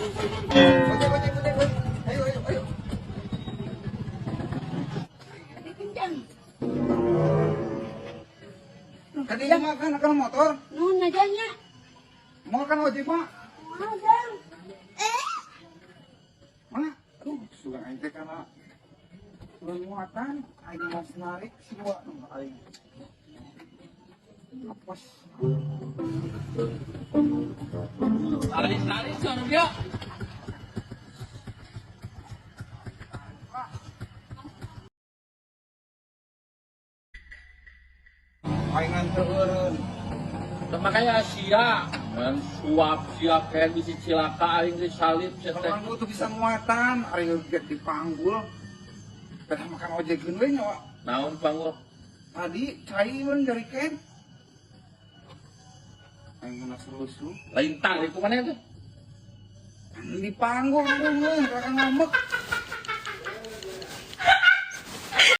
Ojek, ojek, ojek, ojek. Ayo, ayo, ayo. Kencang. Tadi makan akan motor. Nuhun najanya. Mau kan ojek, Mak? Mau dong. Mana? Aduh, sudah ente karena muatan, aing mas narik semua aing. Apes. Tarik-tarik sono dia. Aing ngantereun. Makanya sia dan suap siap kayak bisi cilaka aing disalib teh. Orang gua tuh bisa muatan, ari geget dipanggul. Pada makan ojek geun we nya, Wak. Naon panggul? Tadi cai mun dari ken. Aing geuna selusu. Lain tarik ku mana teh? Dipanggul geun kakak ngambek.